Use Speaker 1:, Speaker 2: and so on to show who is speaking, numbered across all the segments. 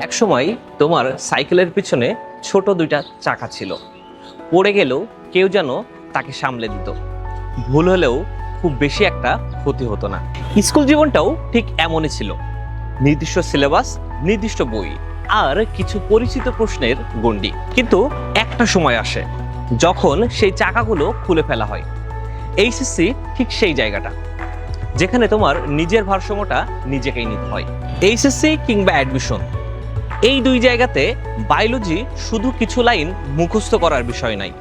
Speaker 1: একসময় তোমার সাইকেলের পিছনে ছোট দুইটা চাকা ছিল, পড়ে গেলেও কেউ যেন তাকে সামলে দিত, ভুল হলেও খুব বেশি একটা ক্ষতি হতো না। স্কুল জীবনটাও ঠিক এমনই ছিল, নির্দিষ্ট সিলেবাস, নির্দিষ্ট বই আর কিছু পরিচিত প্রশ্নের গণ্ডি। কিন্তু একটা সময় আসে যখন সেই চাকাগুলো খুলে ফেলা হয়। এইচএসসি ঠিক সেই জায়গাটা যেখানে তোমার নিজের ভারসাম্যটা নিজেকেই নিতে হয়। এইচএসসি কিংবা অ্যাডমিশন, এই দুই জায়গাতে বায়োলজি শুধু কিছু লাইন মুখস্থ করার বিষয় নাই।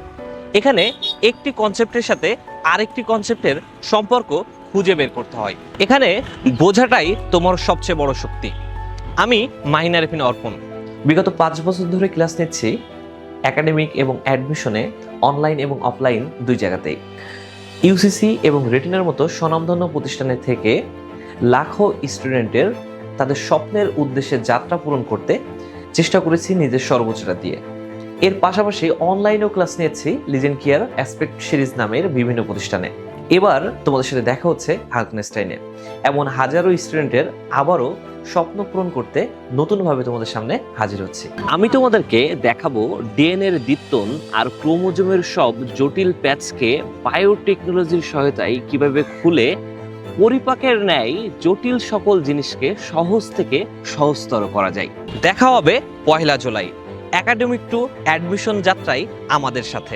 Speaker 1: এখানে একটি কনসেপ্টের সাথে আরেকটি কনসেপ্টের সম্পর্ক খুঁজে বের করতে হয়। এখানে বোঝাটাই তোমার সবচেয়ে বড় শক্তি। আমি মাহিন আরেফিন অর্পণ, বিগত 5 বছর ধরে ক্লাস নিচ্ছি একাডেমিক এবং অ্যাডমিশনে, অনলাইন এবং অফলাইন দুই জায়গাতেই। ইউসিসি এবং রেটিনার মতো স্বনামধন্য প্রতিষ্ঠানে থেকে লাখো স্টুডেন্টের তাদের স্বপ্নের উদ্দেশ্যে যাত্রা পূরণ করতে চেষ্টা করেছি নিজের সর্বোচ্চটা দিয়ে। এর পাশাপাশি অনলাইনেও ক্লাস নিয়েছি লিজেন্ড কেয়ার অ্যাসপেক্ট সিরিজ নামের বিভিন্ন প্রতিষ্ঠানে। এবার তোমাদের সাথে দেখা হচ্ছে হার্কনেস্টাইনে। এমন হাজারো স্টুডেন্টের আবারও স্বপ্ন পূরণ করতে নতুনভাবে তোমাদের সামনে হাজির হচ্ছি। আমি তোমাদেরকে দেখাবো ডিএনএর দ্বিত্বন আর ক্রোমোজোমের সব জটিল প্যাচকে বায়োটেকনোলজির সহায়তায় কিভাবে খুলে পরিপাকের ন্যায় জটিল সকল জিনিসকে সহজ থেকে সহজতর করা যায়। দেখা হবে 1 জুলাই একাডেমিক টু অ্যাডমিশন যাত্রায় আমাদের সাথে।